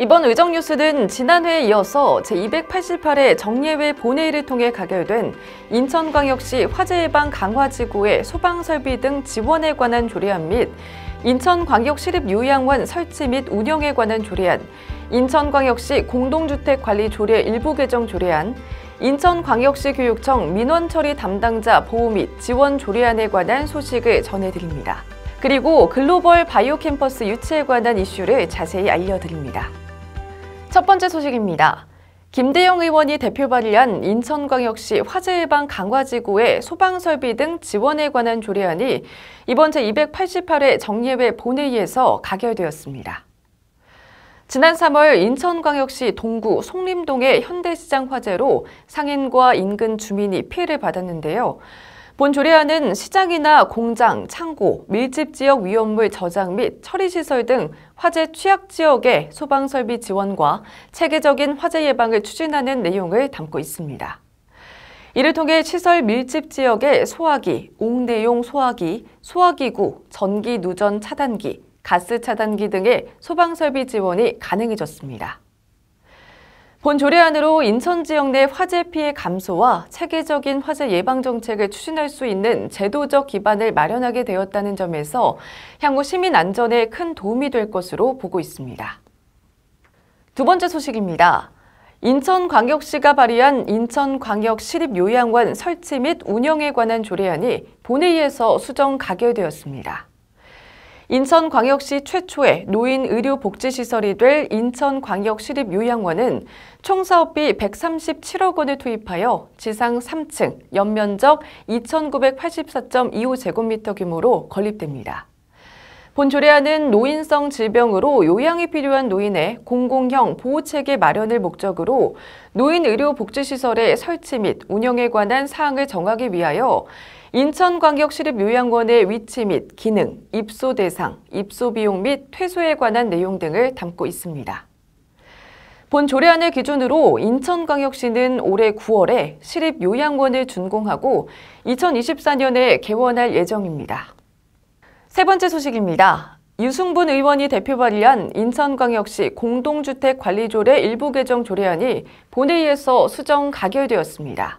이번 의정 뉴스는 지난해에 이어서 제288회 정례회 본회의를 통해 가결된 인천광역시 화재예방 강화지구의 소방설비 등 지원에 관한 조례안 및 인천광역시립요양원 설치 및 운영에 관한 조례안, 인천광역시 공동주택관리조례 일부 개정 조례안, 인천광역시 교육청 민원처리 담당자 보호 및 지원 조례안에 관한 소식을 전해드립니다. 그리고 글로벌 바이오 캠퍼스 유치에 관한 이슈를 자세히 알려드립니다. 첫 번째 소식입니다. 김대영 의원이 대표 발의한 인천광역시 화재예방 강화지구의 소방설비 등 지원에 관한 조례안이 이번 제288회 정례회 본회의에서 가결되었습니다. 지난 3월 인천광역시 동구 송림동의 현대시장 화재로 상인과 인근 주민이 피해를 받았는데요. 본 조례안은 시장이나 공장, 창고, 밀집지역 위험물 저장 및 처리시설 등 화재 취약 지역의 소방설비 지원과 체계적인 화재 예방을 추진하는 내용을 담고 있습니다. 이를 통해 시설 밀집 지역의 소화기, 옥내용 소화기, 소화기구, 전기 누전 차단기, 가스 차단기 등의 소방설비 지원이 가능해졌습니다. 본 조례안으로 인천 지역 내 화재 피해 감소와 체계적인 화재 예방 정책을 추진할 수 있는 제도적 기반을 마련하게 되었다는 점에서 향후 시민 안전에 큰 도움이 될 것으로 보고 있습니다. 두 번째 소식입니다. 인천광역시가 발의한 인천광역시립요양원 설치 및 운영에 관한 조례안이 본회의에서 수정 가결되었습니다. 인천광역시 최초의 노인 의료복지시설이 될 인천광역시립요양원은 총 사업비 137억 원을 투입하여 지상 3층, 연면적 2,984.25제곱미터 규모로 건립됩니다. 본 조례안은 노인성 질병으로 요양이 필요한 노인의 공공형 보호체계 마련을 목적으로 노인 의료복지시설의 설치 및 운영에 관한 사항을 정하기 위하여 인천광역시립요양원의 위치 및 기능, 입소 대상, 입소 비용 및 퇴소에 관한 내용 등을 담고 있습니다. 본 조례안을 기준으로 인천광역시는 올해 9월에 시립요양원을 준공하고 2024년에 개원할 예정입니다. 세 번째 소식입니다. 유승분 의원이 대표 발의한 인천광역시 공동주택관리조례 일부 개정 조례안이 본회의에서 수정 가결되었습니다.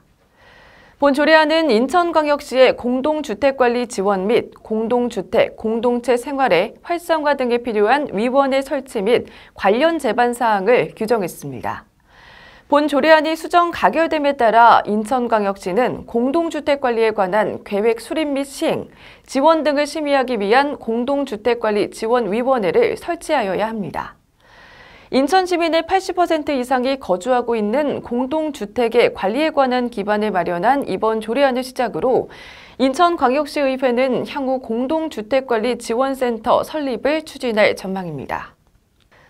본 조례안은 인천광역시의 공동주택관리 지원 및 공동주택, 공동체 생활의 활성화 등에 필요한 위원회 설치 및 관련 제반 사항을 규정했습니다. 본 조례안이 수정 가결됨에 따라 인천광역시는 공동주택관리에 관한 계획 수립 및 시행, 지원 등을 심의하기 위한 공동주택관리 지원위원회를 설치하여야 합니다. 인천 시민의 80% 이상이 거주하고 있는 공동주택의 관리에 관한 기반을 마련한 이번 조례안을 시작으로 인천광역시의회는 향후 공동주택관리 지원센터 설립을 추진할 전망입니다.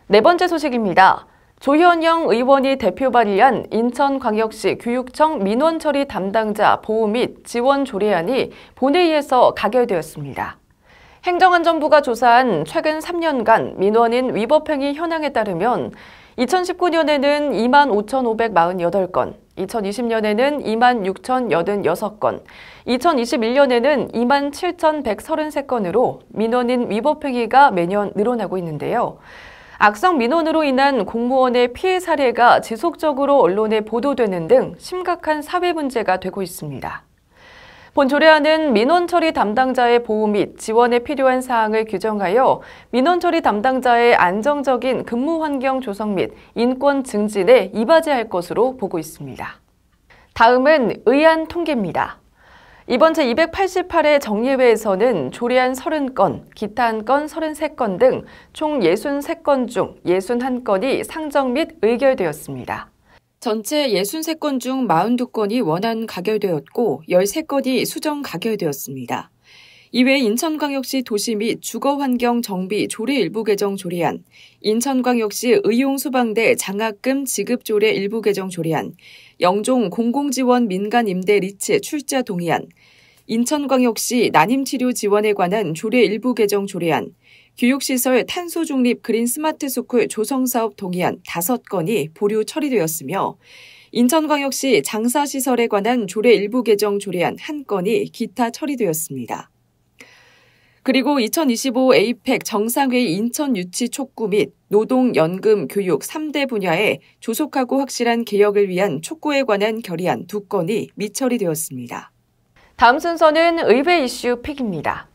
네 번째 소식입니다. 조현영 의원이 대표 발의한 인천광역시 교육청 민원처리 담당자 보호 및 지원 조례안이 본회의에서 가결되었습니다. 행정안전부가 조사한 최근 3년간 민원인 위법행위 현황에 따르면 2019년에는 25,548건, 2020년에는 26,086건, 2021년에는 27,133건으로 민원인 위법행위가 매년 늘어나고 있는데요. 악성 민원으로 인한 공무원의 피해 사례가 지속적으로 언론에 보도되는 등 심각한 사회 문제가 되고 있습니다. 본 조례안은 민원처리 담당자의 보호 및 지원에 필요한 사항을 규정하여 민원처리 담당자의 안정적인 근무 환경 조성 및 인권 증진에 이바지할 것으로 보고 있습니다. 다음은 의안 통계입니다. 이번 제288회 정례회에서는 조례안 30건, 기타 한 건 33건 등 총 63건 중 61건이 상정 및 의결되었습니다. 전체 63건 중 42건이 원안 가결되었고 13건이 수정 가결되었습니다. 이외 인천광역시 도시 및 주거환경 정비 조례 일부 개정 조례안, 인천광역시 의용소방대 장학금 지급 조례 일부 개정 조례안, 영종 공공지원 민간 임대 리츠 출자 동의안, 인천광역시 난임치료 지원에 관한 조례 일부 개정 조례안, 교육시설 탄소 중립 그린 스마트 스쿨 조성사업 동의안 5건이 보류 처리되었으며 인천광역시 장사시설에 관한 조례 일부 개정 조례안 1건이 기타 처리되었습니다. 그리고 2025 에이펙 정상회의 인천 유치 촉구 및 노동, 연금, 교육 3대 분야에 조속하고 확실한 개혁을 위한 촉구에 관한 결의안 2건이 미처리되었습니다. 다음 순서는 의회 이슈 픽입니다.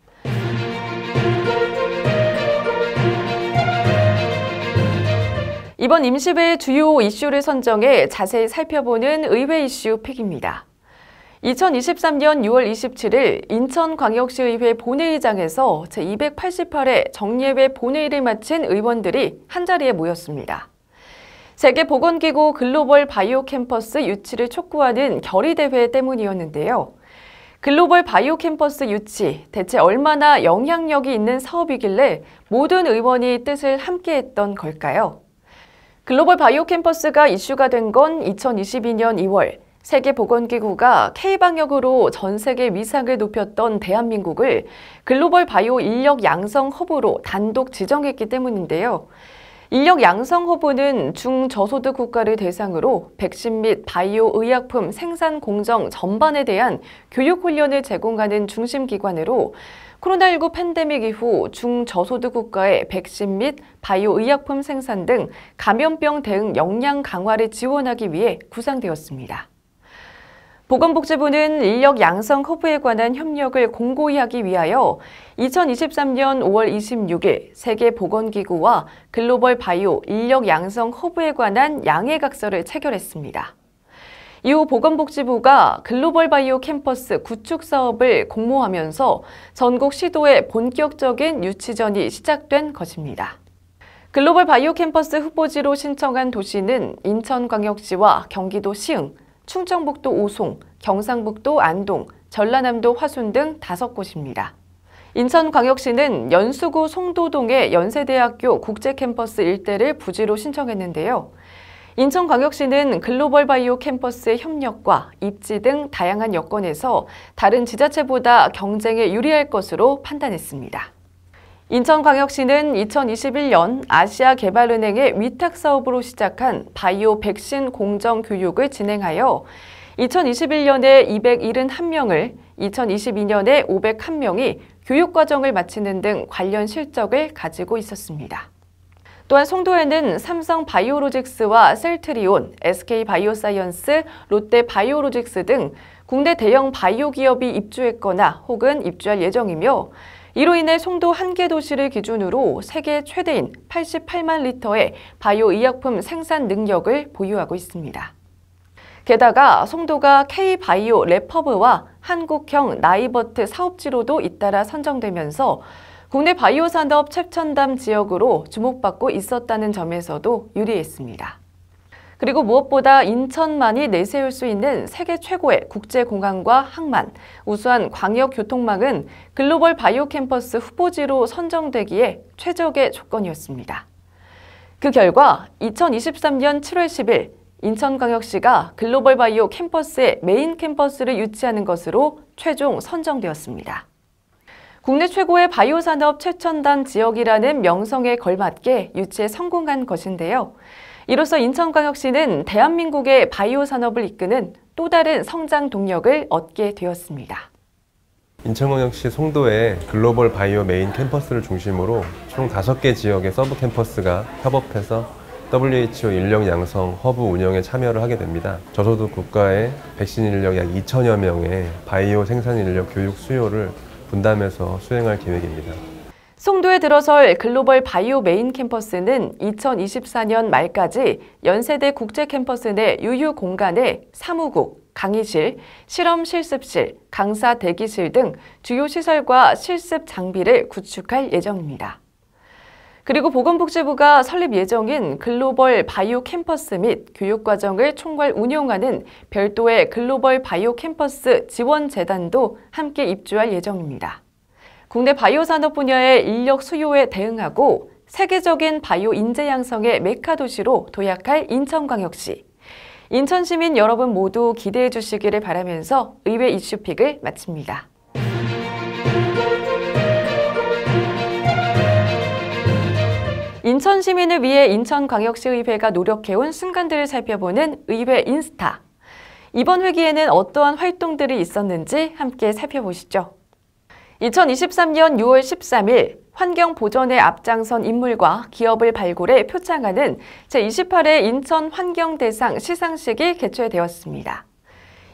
이번 임시회의 주요 이슈를 선정해 자세히 살펴보는 의회 이슈 픽입니다. 2023년 6월 27일 인천광역시의회 본회의장에서 제288회 정례회 본회의를 마친 의원들이 한자리에 모였습니다. 세계보건기구 글로벌 바이오 캠퍼스 유치를 촉구하는 결의대회 때문이었는데요. 글로벌 바이오 캠퍼스 유치, 대체 얼마나 영향력이 있는 사업이길래 모든 의원이 뜻을 함께했던 걸까요? 글로벌 바이오 캠퍼스가 이슈가 된 건 2022년 2월 세계보건기구가 K방역으로 전 세계 위상을 높였던 대한민국을 글로벌 바이오 인력 양성 허브로 단독 지정했기 때문인데요. 인력 양성 허브는 중저소득 국가를 대상으로 백신 및 바이오 의약품 생산 공정 전반에 대한 교육 훈련을 제공하는 중심 기관으로 코로나19 팬데믹 이후 중저소득 국가의 백신 및 바이오 의약품 생산 등 감염병 대응 역량 강화를 지원하기 위해 구상되었습니다. 보건복지부는 인력 양성 허브에 관한 협력을 공고히 하기 위하여 2023년 5월 26일 세계보건기구와 글로벌 바이오 인력 양성 허브에 관한 양해각서를 체결했습니다. 이후 보건복지부가 글로벌 바이오 캠퍼스 구축 사업을 공모하면서 전국 시도의 본격적인 유치전이 시작된 것입니다. 글로벌 바이오 캠퍼스 후보지로 신청한 도시는 인천광역시와 경기도 시흥, 충청북도 오송, 경상북도 안동, 전라남도 화순 등 5곳입니다. 인천광역시는 연수구 송도동의 연세대학교 국제캠퍼스 일대를 부지로 신청했는데요. 인천광역시는 글로벌 바이오 캠퍼스의 협력과 입지 등 다양한 여건에서 다른 지자체보다 경쟁에 유리할 것으로 판단했습니다. 인천광역시는 2021년 아시아개발은행의 위탁사업으로 시작한 바이오 백신 공정 교육을 진행하여 2021년에 271명을, 2022년에 501명이 교육과정을 마치는 등 관련 실적을 가지고 있었습니다. 또한 송도에는 삼성 바이오로직스와 셀트리온, SK 바이오사이언스, 롯데 바이오로직스 등 국내 대형 바이오 기업이 입주했거나 혹은 입주할 예정이며 이로 인해 송도 한 개 도시를 기준으로 세계 최대인 88만 리터의 바이오 의약품 생산 능력을 보유하고 있습니다. 게다가 송도가 K-바이오 랩허브와 한국형 나이버트 사업지로도 잇따라 선정되면서 국내 바이오 산업 최첨단 지역으로 주목받고 있었다는 점에서도 유리했습니다. 그리고 무엇보다 인천만이 내세울 수 있는 세계 최고의 국제공항과 항만, 우수한 광역교통망은 글로벌 바이오 캠퍼스 후보지로 선정되기에 최적의 조건이었습니다. 그 결과 2023년 7월 10일 인천광역시가 글로벌 바이오 캠퍼스의 메인 캠퍼스를 유치하는 것으로 최종 선정되었습니다. 국내 최고의 바이오 산업 최첨단 지역이라는 명성에 걸맞게 유치에 성공한 것인데요. 이로써 인천광역시는 대한민국의 바이오 산업을 이끄는 또 다른 성장 동력을 얻게 되었습니다. 인천광역시 송도에 글로벌 바이오 메인 캠퍼스를 중심으로 총 5개 지역의 서브 캠퍼스가 협업해서 WHO 인력 양성 허브 운영에 참여를 하게 됩니다. 저소득 국가의 백신 인력 약 2천여 명의 바이오 생산 인력 교육 수요를 분담해서 수행할 계획입니다. 송도에 들어설 글로벌 바이오 메인 캠퍼스는 2024년 말까지 연세대 국제 캠퍼스 내 유휴 공간에 사무국, 강의실, 실험 실습실, 강사 대기실 등 주요 시설과 실습 장비를 구축할 예정입니다. 그리고 보건복지부가 설립 예정인 글로벌 바이오 캠퍼스 및 교육과정을 총괄 운영하는 별도의 글로벌 바이오 캠퍼스 지원재단도 함께 입주할 예정입니다. 국내 바이오 산업 분야의 인력 수요에 대응하고 세계적인 바이오 인재 양성의 메카 도시로 도약할 인천광역시. 인천 시민 여러분 모두 기대해 주시기를 바라면서 의회 이슈픽을 마칩니다. 인천 시민을 위해 인천광역시의회가 노력해온 순간들을 살펴보는 의회 인스타. 이번 회기에는 어떠한 활동들이 있었는지 함께 살펴보시죠. 2023년 6월 13일 환경 보전에 앞장선 인물과 기업을 발굴해 표창하는 제28회 인천 환경대상 시상식이 개최되었습니다.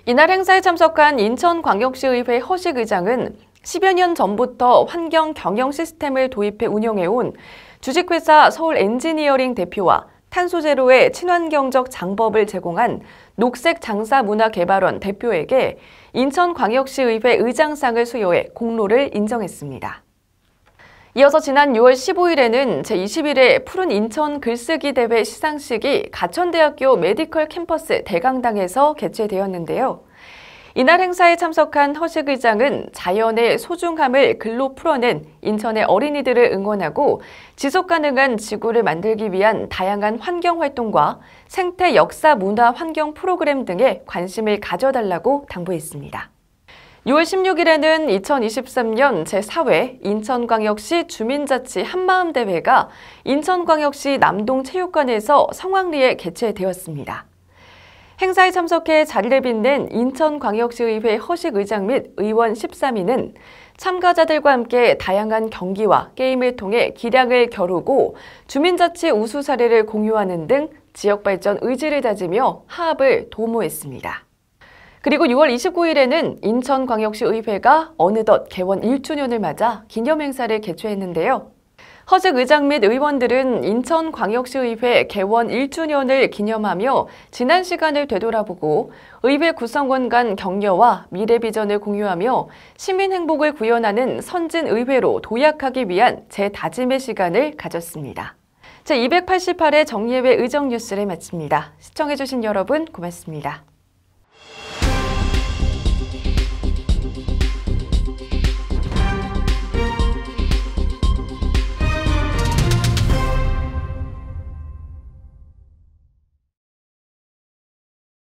이날 행사에 참석한 인천광역시의회 허식 의장은 10여 년 전부터 환경 경영 시스템을 도입해 운영해온 주식회사 서울엔지니어링 대표와 탄소제로의 친환경적 장법을 제공한 녹색장사문화개발원 대표에게 인천광역시의회 의장상을 수여해 공로를 인정했습니다. 이어서 지난 6월 15일에는 제21회 푸른 인천 글쓰기 대회 시상식이 가천대학교 메디컬 캠퍼스 대강당에서 개최되었는데요. 이날 행사에 참석한 허식 의장은 자연의 소중함을 글로 풀어낸 인천의 어린이들을 응원하고 지속가능한 지구를 만들기 위한 다양한 환경활동과 생태 역사 문화 환경 프로그램 등에 관심을 가져달라고 당부했습니다. 6월 16일에는 2023년 제4회 인천광역시 주민자치 한마음대회가 인천광역시 남동체육관에서 성황리에 개최되었습니다. 행사에 참석해 자리를 빛낸 인천광역시의회 허식 의장 및 의원 13인은 참가자들과 함께 다양한 경기와 게임을 통해 기량을 겨루고 주민자치 우수 사례를 공유하는 등 지역발전 의지를 다지며 화합을 도모했습니다. 그리고 6월 29일에는 인천광역시의회가 어느덧 개원 1주년을 맞아 기념행사를 개최했는데요. 허식 의장 및 의원들은 인천광역시의회 개원 1주년을 기념하며 지난 시간을 되돌아보고 의회 구성원 간 격려와 미래 비전을 공유하며 시민 행복을 구현하는 선진의회로 도약하기 위한 재다짐의 시간을 가졌습니다. 제288회 정예회 의정 뉴스를 마칩니다. 시청해주신 여러분 고맙습니다.